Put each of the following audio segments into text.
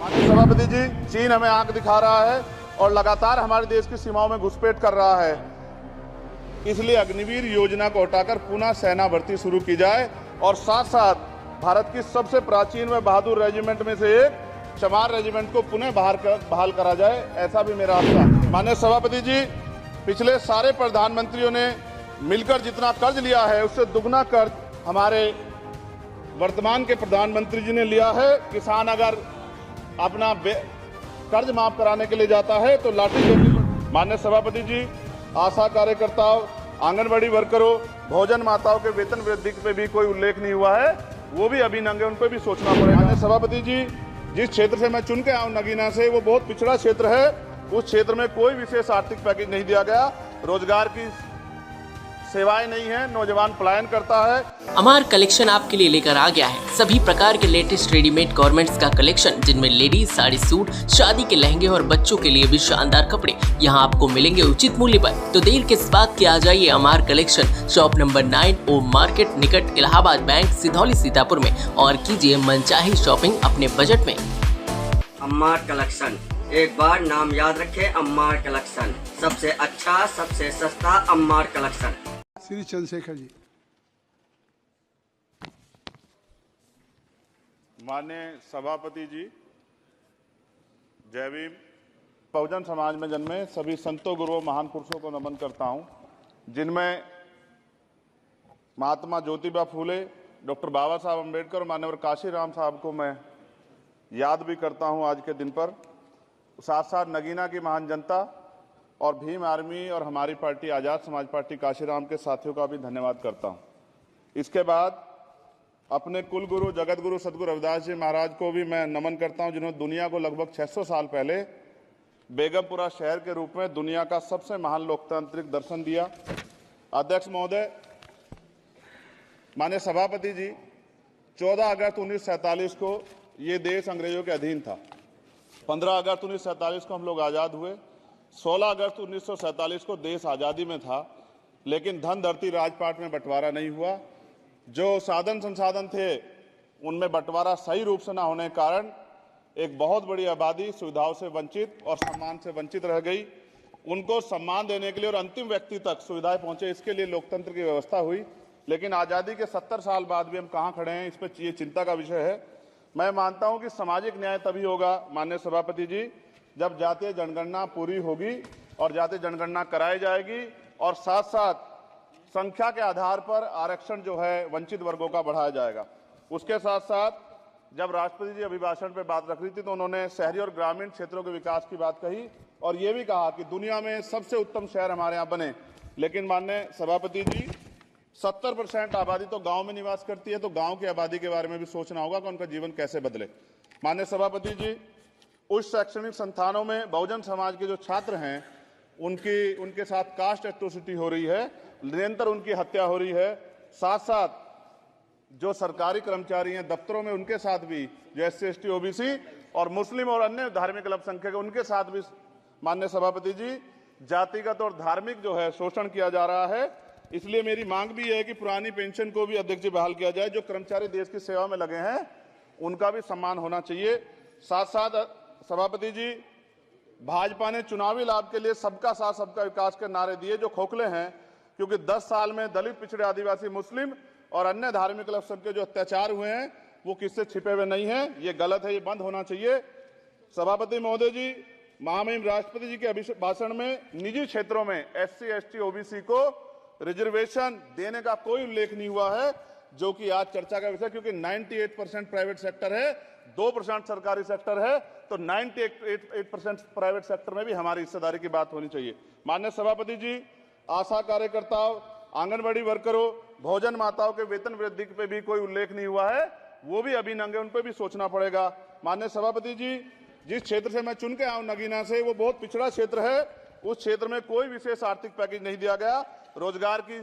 माननीय सभापति जी, चीन हमें आंख दिखा रहा है और लगातार हमारे देश की सीमाओं में घुसपैठ कर रहा है। इसलिए अग्निवीर योजना को हटाकर पुनः सेना भर्ती शुरू की जाए और साथ साथ भारत की सबसे प्राचीन व बहादुर रेजिमेंट में से एक चमार रेजिमेंट को पुनः बहाल करा जाए, ऐसा भी मेरा आशा। माननीय सभापति जी, पिछले सारे प्रधानमंत्रियों ने मिलकर जितना कर्ज लिया है उससे दुगना कर्ज हमारे वर्तमान के प्रधानमंत्री जी ने लिया है। किसान अगर अपना कर्ज माफ कराने के लिए जाता है तो लाठी चोटी। माननीय सभापति जी, आशा कार्यकर्ताओं, आंगनबाड़ी वर्करों, भोजन माताओं के वेतन वृद्धि पे भी कोई उल्लेख नहीं हुआ है, वो भी अभी नंगे, उन पर भी सोचना पड़ेगा। माननीय सभापति जी, जिस क्षेत्र से मैं चुन के आऊँ नगीना से, वो बहुत पिछड़ा क्षेत्र है। उस क्षेत्र में कोई विशेष आर्थिक पैकेज नहीं दिया गया, रोजगार की सेवाएं नहीं है, नौजवान पलायन करता है। अमार कलेक्शन आपके लिए लेकर आ गया है सभी प्रकार के लेटेस्ट रेडीमेड गारमेंट्स का कलेक्शन, जिनमें लेडीज साड़ी, सूट, शादी के लहंगे और बच्चों के लिए भी शानदार कपड़े यहाँ आपको मिलेंगे उचित मूल्य पर। तो देर किस बात की, आ जाइए अमार कलेक्शन, शॉप नंबर 9 ओम मार्केट निकट इलाहाबाद बैंक, सिधौली, सीतापुर में, और कीजिए मनचाही शॉपिंग अपने बजट में। अम्मार कलेक्शन, एक बार नाम याद रखें, अम्मार कलेक्शन, सबसे अच्छा, सबसे सस्ता अम्मार कलेक्शन। श्री चंद्रशेखर जी। माननीय सभापति जी, जय भीम। बहुजन समाज में जन्मे सभी संतों, गुरुओं, महान पुरुषों को नमन करता हूं, जिनमें महात्मा ज्योतिबा फूले, डॉक्टर बाबा साहब अम्बेडकर, माननीय काशीराम साहब को मैं याद भी करता हूं आज के दिन पर। साथ साथ नगीना की महान जनता और भीम आर्मी और हमारी पार्टी आज़ाद समाज पार्टी काशीराम के साथियों का भी धन्यवाद करता हूं। इसके बाद अपने कुल गुरु, जगत गुरु सदगुरु रविदास जी महाराज को भी मैं नमन करता हूं, जिन्होंने दुनिया को लगभग 600 साल पहले बेगमपुरा शहर के रूप में दुनिया का सबसे महान लोकतांत्रिक दर्शन दिया। अध्यक्ष महोदय, माननीय सभापति जी, 14 अगस्त 1947 को ये देश अंग्रेजों के अधीन था। 15 अगस्त 1947 को हम लोग आज़ाद हुए। 16 अगस्त 1947 को देश आज़ादी में था, लेकिन धन धरती राजपाट में बंटवारा नहीं हुआ। जो साधन संसाधन थे उनमें बंटवारा सही रूप से न होने के कारण एक बहुत बड़ी आबादी सुविधाओं से वंचित और सम्मान से वंचित रह गई। उनको सम्मान देने के लिए और अंतिम व्यक्ति तक सुविधाएं पहुंचे, इसके लिए लोकतंत्र की व्यवस्था हुई। लेकिन आज़ादी के 70 साल बाद भी हम कहाँ खड़े हैं, इस पर ये चिंता का विषय है। मैं मानता हूं कि सामाजिक न्याय तभी होगा माननीय सभापति जी, जब जातीय जनगणना पूरी होगी और जातीय जनगणना कराई जाएगी और साथ साथ संख्या के आधार पर आरक्षण जो है वंचित वर्गों का बढ़ाया जाएगा। उसके साथ साथ जब राष्ट्रपति जी अभिभाषण पर बात रख रही थी तो उन्होंने शहरी और ग्रामीण क्षेत्रों के विकास की बात कही और ये भी कहा कि दुनिया में सबसे उत्तम शहर हमारे यहाँ बने। लेकिन माननीय सभापति जी, 70% आबादी तो गांव में निवास करती है, तो गांव की आबादी के बारे में भी सोचना होगा कि उनका जीवन कैसे बदले। माननीय सभापति जी, उस शैक्षणिक संस्थानों में बहुजन समाज के जो छात्र हैं उनके साथ कास्ट एट्रोसिटी हो रही है, निरंतर उनकी हत्या हो रही है। साथ साथ जो सरकारी कर्मचारी हैं दफ्तरों में, उनके साथ भी जो SC ST OBC और मुस्लिम और अन्य धार्मिक अल्पसंख्यक, उनके साथ भी माननीय सभापति जी जातिगत और धार्मिक जो है शोषण किया जा रहा है। इसलिए मेरी मांग भी है कि पुरानी पेंशन को भी अध्यक्ष जी बहाल किया जाए। जो कर्मचारी देश की सेवा में लगे हैं उनका भी सम्मान होना चाहिए। साथ साथ सभापति जी, भाजपा ने चुनावी लाभ के लिए सबका साथ सबका विकास के नारे दिए जो खोखले हैं, क्योंकि 10 साल में दलित, पिछड़े, आदिवासी, मुस्लिम और अन्य धार्मिक अल्पसंख्यक जो अत्याचार हुए हैं वो किससे छिपे हुए नहीं है। ये गलत है, ये बंद होना चाहिए। सभापति महोदय जी, महामहिम राष्ट्रपति जी के अभिभाषण में निजी क्षेत्रों में SC ST OBC को रिजर्वेशन देने का कोई उल्लेख नहीं हुआ है, जो कि आज चर्चा का विषय, क्योंकि 98% प्राइवेट सेक्टर है, 2% सरकारी सेक्टर है, तो 98% प्राइवेट सेक्टर में भी हमारी हिस्सेदारी की बात होनी चाहिए। माननीय सभापति जी, आशा कार्यकर्ताओं, आंगनबाड़ी वर्करों, भोजन माताओं के वेतन वृद्धि पे भी कोई उल्लेख नहीं हुआ है, वो भी अभी नंगे, उन पर भी सोचना पड़ेगा। माननीय सभापति जी, जिस क्षेत्र से मैं चुन के आऊँ नगीना से, वो बहुत पिछड़ा क्षेत्र है। उस क्षेत्र में कोई विशेष आर्थिक पैकेज नहीं दिया गया, रोजगार की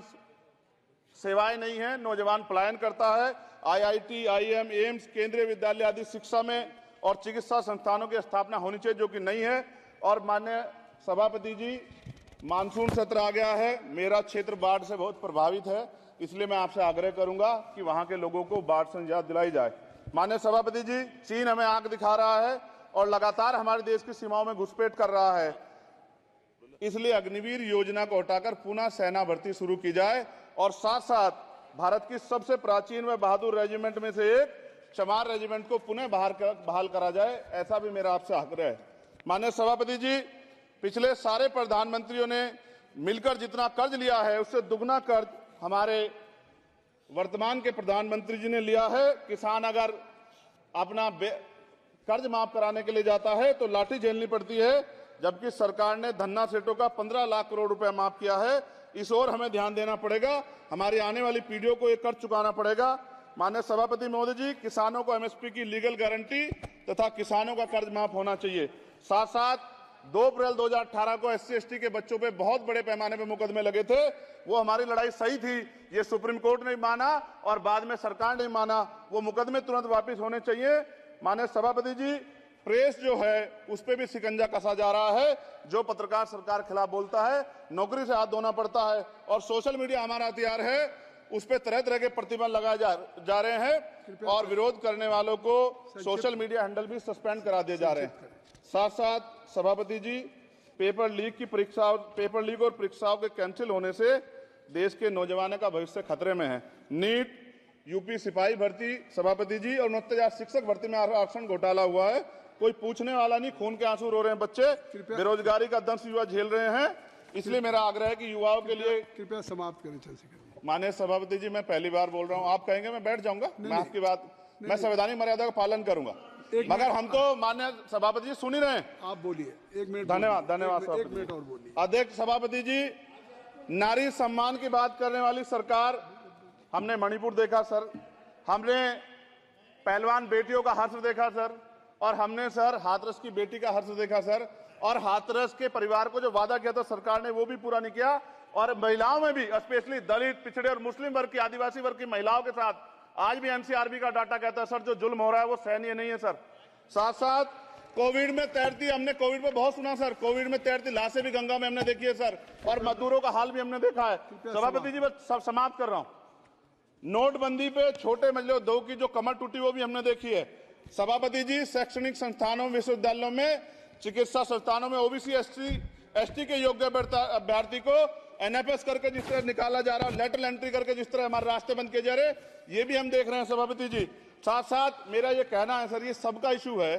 सेवाएं नहीं है, नौजवान पलायन करता है। IIT, IIM, एम्स, केंद्रीय विद्यालय आदि शिक्षा में और चिकित्सा संस्थानों की स्थापना होनी चाहिए, जो कि नहीं है। और माननीय सभापति जी, मानसून सत्र आ गया है, मेरा क्षेत्र बाढ़ से बहुत प्रभावित है, इसलिए मैं आपसे आग्रह करूंगा कि वहां के लोगों को बाढ़ से निजात दिलाई जाए। माननीय सभापति जी, चीन हमें आंख दिखा रहा है और लगातार हमारे देश की सीमाओं में घुसपैठ कर रहा है। इसलिए अग्निवीर योजना को हटाकर पुनः सेना भर्ती शुरू की जाए और साथ साथ भारत की सबसे प्राचीन व बहादुर रेजिमेंट में से एक चमार रेजिमेंट को पुनः बहाल करा जाए, ऐसा भी मेरा आपसे आग्रह है। माननीय सभापति जी, पिछले सारे प्रधानमंत्रियों ने मिलकर जितना कर्ज लिया है उससे दुगना कर्ज हमारे वर्तमान के प्रधानमंत्री जी ने लिया है। किसान अगर अपना कर्ज माफ कराने के लिए जाता है तो लाठी झेलनी पड़ती है, जबकि सरकार ने धन्ना सेठों का 15 लाख करोड़ रुपया माफ किया है। इस ओर हमें ध्यान देना पड़ेगा, हमारी आने वाली पीढ़ियों को ये कर्ज चुकाना पड़ेगा। माननीय सभापति महोदय जी, किसानों को एमएसपी की लीगल गारंटी तथा किसानों का कर्ज माफ होना चाहिए। साथ साथ 2 अप्रैल 2018 को SC/ST के बच्चों पे बहुत बड़े पैमाने पे मुकदमे लगे थे। वो हमारी लड़ाई सही थी, ये सुप्रीम कोर्ट ने माना और बाद में सरकार ने माना। वो मुकदमे तुरंत वापस होने चाहिए। माननीय सभापति जी, प्रेस जो है उस पे भी शिकंजा कसा जा रहा है। जो पत्रकार सरकार खिलाफ बोलता है नौकरी से हाथ धोना पड़ता है और सोशल मीडिया हमारा हथियार है, उस पे तरह तरह के प्रतिबंध लगाए जा रहे हैं और विरोध करने वालों को सोशल मीडिया हैंडल भी सस्पेंड करा दिए जा रहे हैं। साथ साथ सभापति जी, पेपर लीक और परीक्षाओं के कैंसिल होने से देश के नौजवानों का भविष्य खतरे में है। नीट, यूपी सिपाही भर्ती सभापति जी और 69,000 शिक्षक भर्ती में आरक्षण घोटाला हुआ है, कोई पूछने वाला नहीं, खून के आंसू रो रहे हैं बच्चे, बेरोजगारी का दंश युवा झेल रहे हैं। इसलिए मेरा आग्रह है कि युवाओं के लिए कृपया समाप्त करें चंद्रशेखर। माननीय सभापति जी, मैं पहली बार बोल रहा हूं, आप कहेंगे मैं बैठ जाऊंगा, मैं आपकी बात, मैं संवैधानिक मर्यादा का पालन करूंगा, मगर हम तो माननीय सभापति जी सुन ही रहे हैं। आप बोलिए, 1 मिनट। धन्यवाद 1 मिनट और बोलिए। अध्यक्ष सभापति जी, नारी सम्मान की बात करने वाली सरकार, हमने मणिपुर देखा सर, हमने पहलवान बेटियों का हर्ष देखा सर, और हमने सर हाथरस की बेटी का हर्ष देखा सर, और हाथरस के परिवार को जो वादा किया था सरकार ने वो भी पूरा नहीं किया। और महिलाओं में भी, स्पेशली दलित, पिछड़े और मुस्लिम वर्ग की, आदिवासी वर्ग की महिलाओं के साथ आज भी एनसीआरबी का डाटा कहता है सर जो जुल्म हो रहा है वो सहनीय नहीं है सर। साथ साथ कोविड में तैरती, हमने कोविड में बहुत सुना सर, कोविड में तैरती लाशें भी गंगा में हमने देखी है सर, और मजदूरों का हाल भी हमने देखा है। सभापति जी, मैं सब समाप्त कर रहा हूं। नोटबंदी पे छोटे मजले उद्योग की जो कमर टूटी वो भी हमने देखी है। सभापति जी, शैक्षणिक संस्थानों, विश्वविद्यालयों में, चिकित्सा संस्थानों में ओबीसी एसटी के योग्य अभ्यर्थी को एनएफएस करके जिस तरह निकाला जा रहा है, लेटरल एंट्री करके जिस तरह हमारे रास्ते बंद किए जा रहे, ये भी हम देख रहे हैं सभापति जी। साथ साथ मेरा ये कहना है सर, ये सबका इशू है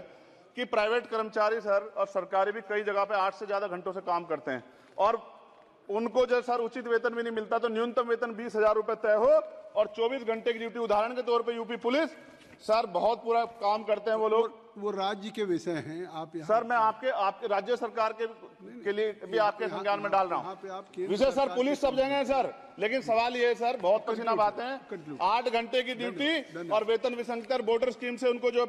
कि प्राइवेट कर्मचारी सर और सरकारी भी कई जगह पे 8 से ज्यादा घंटों से काम करते हैं और उनको जो सर उचित वेतन भी नहीं मिलता, तो न्यूनतम वेतन 20,000 रुपए तय हो और 24 घंटे की ड्यूटी। उदाहरण के तौर पे यूपी पुलिस सर बहुत पूरा काम करते हैं वो लोग, वो राज्य के विषय हैं। आप सर मैं आपके राज्य सरकार के लिए भी आपके संज्ञान में डाल रहा हूँ विषय सर, पुलिस सब जगह है सर, लेकिन सवाल ये है सर, बहुत पसीना बातें हैं, 8 घंटे की ड्यूटी और वेतन विसंगति, बॉर्डर स्कीम से उनको जो